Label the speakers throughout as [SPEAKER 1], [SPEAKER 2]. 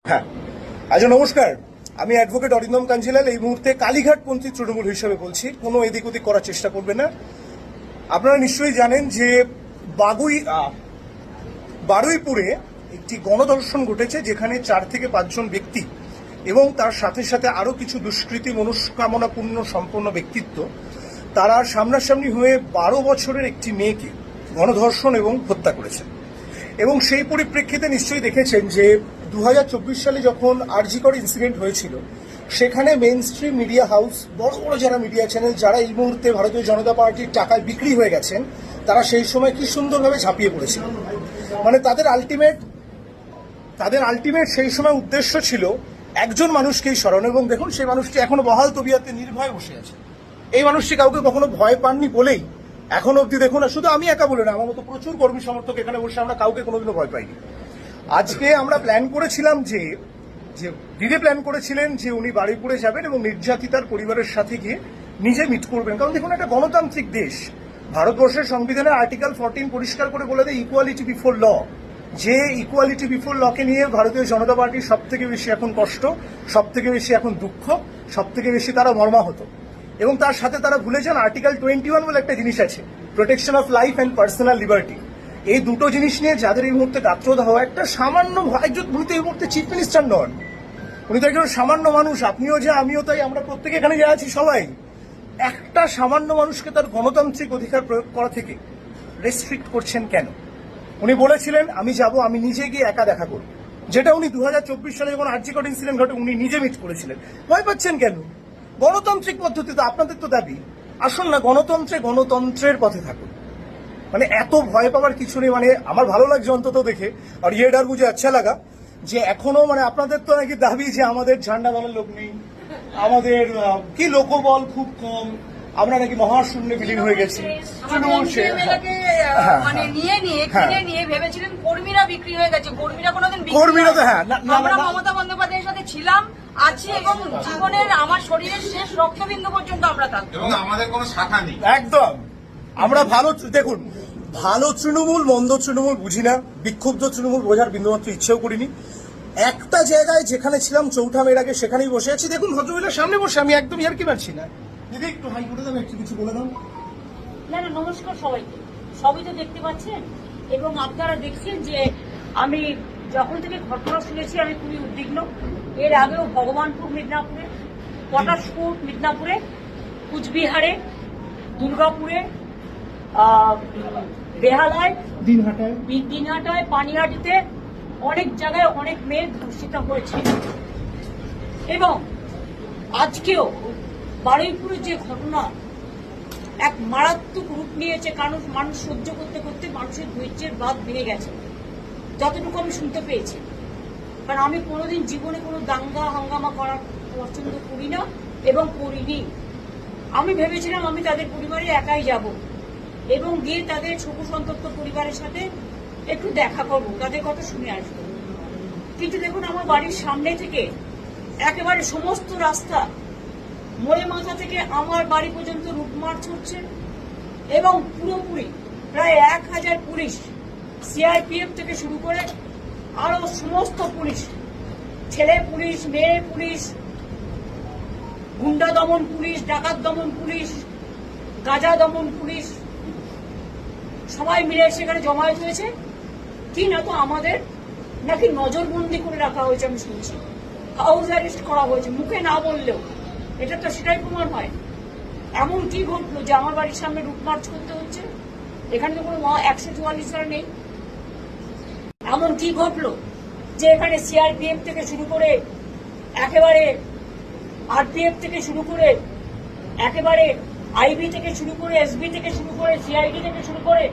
[SPEAKER 1] হ্যাঁ, আচ্ছা নমস্কার। আমি অ্যাডভোকেট অরিন্দম কাঞ্জিলাল। এই মুহূর্তে কালীঘাটপন্থী তৃণমূল হিসেবে বলছি, কোনো এদিক ওদিক করার চেষ্টা করবেন না। আপনারা নিশ্চয়ই জানেন যে বারুইপুরে একটি গণধর্ষণ ঘটেছে, যেখানে 4 থেকে 5 জন ব্যক্তি এবং তার সাথে সাথে আরো কিছু দুষ্কৃতী মনস্কামনাপূর্ণ সম্পন্ন ব্যক্তিত্ব তারা সামনাসামনি হয়ে 12 বছরের একটি মেয়েকে গণধর্ষণ এবং হত্যা করেছে। এবং সেই পরিপ্রেক্ষিতে নিশ্চয়ই দেখেছেন যে 2024 সালে যখন আরজি কর ইনসিডেন্ট হয়েছিল, সেখানে মেইন স্ট্রিম মিডিয়া হাউস, বড় বড় যারা মিডিয়া চ্যানেল, যারা এই মুহূর্তে ভারতীয় জনতা পার্টির টাকায় বিক্রি হয়ে গেছেন, তারা সেই সময় কি সুন্দরভাবে ঝাঁপিয়ে পড়েছিল। মানে তাদের আলটিমেট সেই সময় উদ্দেশ্য ছিল একজন মানুষকেই স্মরণ। এবং দেখুন, সেই মানুষটি এখনো বহাল তবিয়তে নির্ভয়ে বসে আছে। এই মানুষটি কাউকে কখনো ভয় পাননি বলেই এখন অব্দি দেখুন, শুধু আমি একা বলে না, আমার মতো প্রচুর কর্মী সমর্থক এখানে বসে আমরা কাউকে কোনোদিনও ভয় পাইনি। আজকে আমরা প্ল্যান করেছিলাম যে দিদি প্ল্যান করেছিলেন যে উনি বারুইপুরে যাবেন এবং নির্যাতিতার পরিবারের সাথে গিয়ে নিজে মিট করবেন। কারণ দেখুন, একটা গণতান্ত্রিক দেশ, ভারতবর্ষের সংবিধানের আর্টিকেল 14 পরিষ্কার করে বলে দেয় ইকুয়ালিটি বিফোর ল। যে ইকুয়ালিটি বিফোর লকে নিয়ে ভারতীয় জনতা পার্টির সব থেকে বেশি এখন কষ্ট, সব থেকে বেশি এখন দুঃখ, সব থেকে বেশি তারা মর্মাহত। এবং তার সাথে তারা ভুলে যান আর্টিকেল 21 বলে একটা জিনিস আছে, protection of life and personal liberty. এই দুটো জিনিস নিয়ে যাদের এই মুহূর্তে গাত্রদাহ, একটা সামান্য একজন, উনি তো এই মুহূর্তে চিফ মিনিস্টার নন, উনি তো একজন সামান্য মানুষ। আপনিও যে, আমিও তাই, আমরা প্রত্যেকে এখানে যা আছি সবাই, একটা সামান্য মানুষকে তার গণতান্ত্রিক অধিকার প্রয়োগ করা থেকে রেস্ট্রিক্ট করছেন কেন? উনি বলেছিলেন আমি যাব, আমি নিজে গিয়ে একা দেখা করব, যেটা উনি 2024 সালে যখন আরজি কর ইনসিডেন্ট ঘটে উনি নিজে মিট করেছিলেন। ভয় পাচ্ছেন কেন? গণতান্ত্রিক পদ্ধতিতে আপনাদের তো দাবি, আসুন না গণতন্ত্রের পথে থাকুন। মানে এত ভয় পাওয়ার কিছু নেই। মানে আমার ভালো লাগছে অন্তত দেখে, আর ये डर मुझे अच्छा लगा যে এখনো মানে আপনাদের তো নাকি দাবি যে আমাদের ঝান্ডা দলের লোক নেই, আমাদের কি লোকবল খুব কম, আমরা নাকি মহাশূন্যে বিলীন হয়ে গেছি।
[SPEAKER 2] মানে নিয়ে ভেবেছিলেন কর্মীরা বিক্রি হয়ে গেছে।
[SPEAKER 1] কর্মীরা তো হ্যাঁ,
[SPEAKER 2] আমরা মমতা বন্দ্যোপাধ্যায়ের সাথে ছিলাম, আছি এবং জীবনের আমার শরীরের শেষ রক্তবিন্দু পর্যন্ত আমরা থাকবো
[SPEAKER 3] এবং আমাদের কোনো শাখা নেই।
[SPEAKER 1] একদম আমরা ভালো, দেখুন, ভালো তৃণমূল মন্দ তৃণমূল বুঝি না, বিক্ষুব্ধ তৃণমূল বোঝার বিন্দুমাত্র ইচ্ছেও করিনি। একটা জায়গায় যেখানে ছিলাম চৌঠা মেয়ের আগে, সেখানেই বসে আছি। দেখুন, ভদ্রমহিলার সামনে বসে আমি একদম ইয়ার্কি মারছি না। দিদি একটু হাই করে দাও, একটু কিছু বলে দাও।
[SPEAKER 4] না, নমস্কার সবাইকে। সবই তো দেখতে পাচ্ছেন এবং আপনারা দেখছেন যে আমি যখন থেকে ঘটনা শুনেছি আমি খুবই উদ্বিগ্ন। এর আগেও ভগবানপুর মিদনাপুরে, পটাশপুর মিদনাপুরে, কুচবিহারে, দুর্গাপুরে, বেহালায়, দিনহাটায়, পানিহাটিতে অনেক জায়গায় অনেক মেয়ে ধর্ষিত হয়েছে। এবং আজকেও বারুইপুরে যে ঘটনা এক মারাত্মক রূপ নিয়েছে, কারণ মানুষ সহ্য করতে করতে মানুষের ধৈর্যের বাঁধ ভেঙে গেছে, যতটুকু আমি শুনতে পেয়েছি। কারণ আমি কোনোদিন জীবনে কোনো দাঙ্গা হাঙ্গামা করার পছন্দ করি না এবং করিনি। আমি ভেবেছিলাম আমি তাদের পরিবারে একাই যাব এবং গিয়ে তাদের শোকসন্তপ্ত পরিবারের সাথে একটু দেখা করবো, তাদের কথা শুনে আসবো। কিন্তু দেখুন, আমার বাড়ির সামনে থেকে একেবারে সমস্ত রাস্তা, মোড়ে মাথা থেকে আমার বাড়ি পর্যন্ত রুটমার্চ হচ্ছে এবং পুরোপুরি প্রায় 1000 পুলিশ, সিআরপিএফ থেকে শুরু করে আরো সমস্ত পুলিশ, ছেলে পুলিশ, মেয়ে পুলিশ, গুন্ডা দমন পুলিশ, ডাকাত দমন পুলিশ, গাঁজা দমন পুলিশ, সবাই মিলে সেখানে জমায়েত হয়েছে। কি না তো আমাদের নাকি নজরবন্দি করে রাখা হয়েছে, আমি শুনছি হাউস অ্যারেস্ট করা হয়েছে, মুখে না বললেও এটা তো সেটাই প্রমাণ হয়। এমন কি ঘটলো যে আমার বাড়ির সামনে রুট মার্চ করতে হচ্ছে? এখানে তো কোনো 144 নেই। এমন কি ঘটলো যে এখানে সিআরপিএফ থেকে শুরু করে একেবারে আরপিএফ থেকে শুরু করে একেবারে আইবি থেকে শুরু করে এসবি থেকে শুরু করে সিআইডি থেকে শুরু করে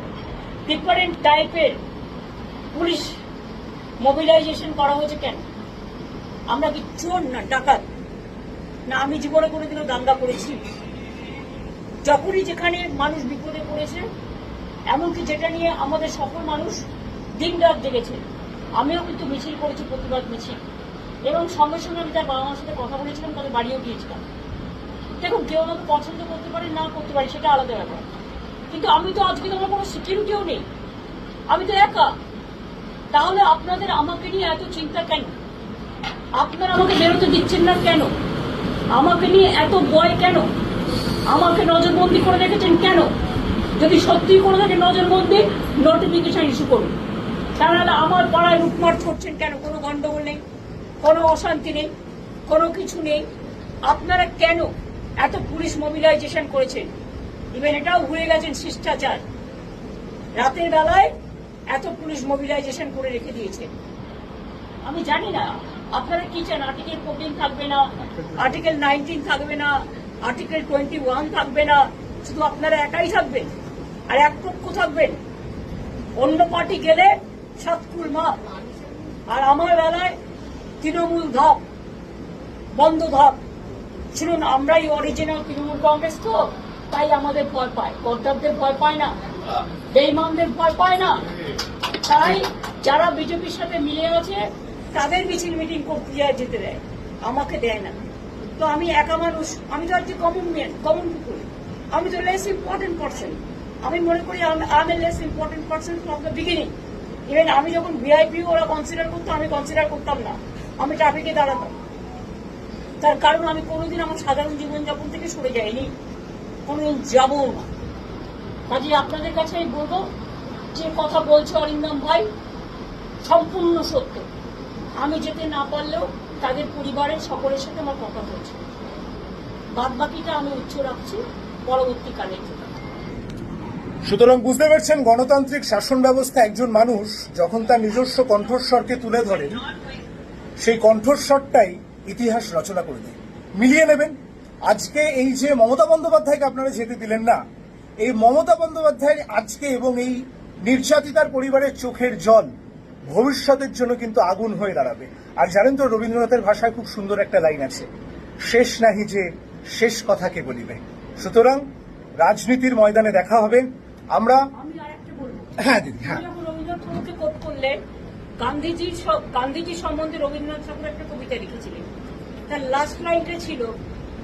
[SPEAKER 4] ডিফারেন্ট টাইপের পুলিশ মোবিলাইজেশন করা হয়েছে? কেন? আমরা কি চোর না ডাকাত? না আমি জীবনে কোনোদিনও দাঙ্গা করেছি? যখনই যেখানে মানুষ বিপদে পড়েছে, এমনকি যেটা নিয়ে আমাদের সকল মানুষ দিন রাত জেগেছে, আমিও কিন্তু মিছিল করেছি, প্রতিবাদ মিছিল, এবং সঙ্গে সঙ্গে আমি তার বাবা মার সাথে কথা বলেছিলাম, তাদের বাড়িও গিয়েছিলাম। দেখুন, কেউ আমাকে পছন্দ করতে পারে না করতে পারে, সেটা আলাদা ব্যাপার, কিন্তু আমি তো আজকে তোমার কোনো সিকিউরিটিও নেই, আমি তো একা। তাহলে আপনাদের আমাকে নিয়ে এত চিন্তা কেন? আপনারা আমাকে বেরোতে দিচ্ছেন না কেন? আমাকে নিয়ে এত ভয় কেন? আমাকে নজরবন্দি করে রেখেছেন কেন? যদি সত্যি করে থাকে নজরবন্দি, নোটিফিকেশন ইস্যু করুন। তা নাহলে আমার পাড়ায় লুটমার্চ করছেন কেন? কোনো গন্ডগোল নেই, কোনো অশান্তি নেই, কোনো কিছু নেই। আপনারা কেন এত পুলিশ মোবিলাইজেশন করেছেন? ইভেন এটাও ভুলে গেছেন শিষ্টাচার। রাতের বেলায় এত পুলিশ মোবিলাইজেশন করে রেখে দিয়েছেন। আমি জানি না আপনারা কি চান। আর্টিকেল 14 থাকবে না, আর্টিকেল 19 থাকবে না, আর্টিকেল 21 থাকবে না, শুধু আপনারা একাই থাকবেন আর এক পক্ষ থাকবেন। অন্য পার্টি গেলে সাতকুল মা, আর আমার বেলায় তৃণমূল ধাপ, বন্ধ ধাপ। শুনুন, আমরাই অরিজিনাল তৃণমূল কংগ্রেস, তো তাই আমাদের ভয় পায়। গদ্দারদের ভয় পায় না, বেঈমানদের ভয় পায় না। তাই যারা বিজেপির সাথে মিলে আছে তাদের মিছিল মিটিং করতে যেতে দেয়, আমাকে দেয় না। তো আমি একা মানুষ, আমি তো আজকে কমন পিপুল, আমি তো লেস ইম্পর্টেন্ট পার্সন। আমি মনে করি আমি less important person from the beginning. Even আমি যখন ভিআইপি ওরা কনসিডার করতো, আমি কনসিডার করতাম না, আমি ট্রাফিকে দাঁড়াতাম। তার কারণ আমি কোনোদিন আমার সাধারণ জীবনযাপন থেকে সরে যাইনি, কোনোদিন যাবো না। কাজে আপনাদের কাছে আমি বলবো, যে কথা বলছে অরিন্দম ভাই সম্পূর্ণ সত্য। আমি যেতে না পারলেও তাদের পরিবারের সকলের সাথে আমার কথা হয়েছে। বাদ বাকিটা আমি উচ্চ রাখছি পরবর্তীকালে।
[SPEAKER 1] সুতরাং বুঝতে পারছেন, গণতান্ত্রিক শাসন ব্যবস্থা একজন মানুষ যখন তার নিজস্ব কণ্ঠস্বরকে তুলে ধরেন, সেই কণ্ঠস্বরটাই ইতিহাস রচনা করে দেয়। মিলিয়ে নেবেন, আজকে এই যে মমতা বন্দ্যোপাধ্যায়কে আপনারা যেতে দিলেন না, এই মমতা বন্দ্যোপাধ্যায়ের আজকে এবং এই নির্যাতিতার পরিবারের চোখের জল ভবিষ্যতের জন্য কিন্তু আগুন হয়ে দাঁড়াবে। আর জানেন তো, রবীন্দ্রনাথের ভাষায় খুব সুন্দর একটা লাইন আছে, শেষ নাহি যে শেষ কথাকে বলিবে। সুতরাং রাজনীতির ময়দানে দেখা হবে। আমরা
[SPEAKER 4] আমি আরেকটা বলবো,
[SPEAKER 1] হ্যাঁ দিদি, হ্যাঁ,
[SPEAKER 4] যখন রবীন্দ্রনাথ ঠাকুরকে কোট করলে, গান্ধীজি সম্বন্ধে রবীন্দ্রনাথ ঠাকুর একটা কবিতা লিখেছিলেন। তার লাস্ট লাইনটা ছিল,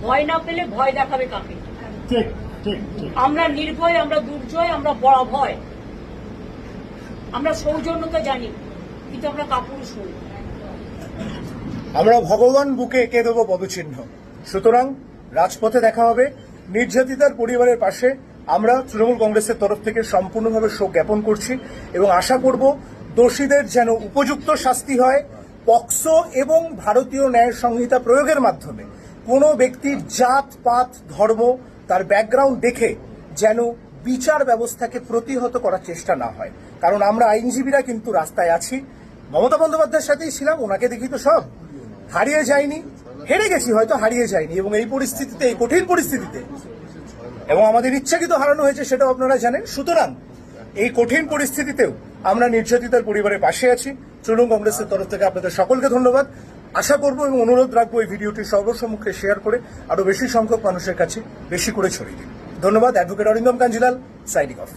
[SPEAKER 4] ভয় না পেলে ভয় দেখাবে কাকে।
[SPEAKER 1] ঠিক ঠিক ঠিক।
[SPEAKER 4] আমরা নির্ভয়, আমরা দুর্জয়, আমরা বড় ভয়, আমরা সৌজন্যতা জানি, কিন্তু আমরা কাপুরুষ নই।
[SPEAKER 1] আমরা ভগবান বুকে এঁকে দেবো পদচিহ্ন। সুতরাং রাজপথে দেখা হবে। নির্যাতিতার পরিবারের পাশে আমরা তৃণমূল কংগ্রেসের তরফ থেকে সম্পূর্ণভাবে শোক জ্ঞাপন করছি এবং আশা করব দোষীদের যেন উপযুক্ত শাস্তি হয়। পক্সো এবং ভারতীয় ন্যায় সংহিতা প্রয়োগের মাধ্যমে কোনো ব্যক্তির জাত পাত ধর্ম তার ব্যাকগ্রাউন্ড দেখে যেন বিচার ব্যবস্থাকে প্রতিহত করার চেষ্টা না হয়। কারণ আমরা আইনজীবীরা কিন্তু রাস্তায় আছি। মমতা বন্দ্যোপাধ্যায়ের সাথেই ছিলাম, ওনাকে দেখি তো সব হারিয়ে যায়নি, হেরে গেছি হয়তো, হারিয়ে যায়নি। এবং এই পরিস্থিতিতে, এই কঠিন পরিস্থিতিতে, এবং আমাদের ইচ্ছাকৃত হারানো হয়েছে সেটাও আপনারা জানেন। সুতরাং এই কঠিন পরিস্থিতিতেও আমরা নির্যাতিতার পরিবারের পাশে আছি। তৃণমূল কংগ্রেসের তরফ থেকে আপনাদের সকলকে ধন্যবাদ। আশা করব এবং অনুরোধ রাখবো এই ভিডিওটি সর্বসম্মুখে শেয়ার করে আরো বেশি সংখ্যক মানুষের কাছে বেশি করে ছড়িয়ে দিন। ধন্যবাদ। Advocate Arindam Kanjilal, signing off.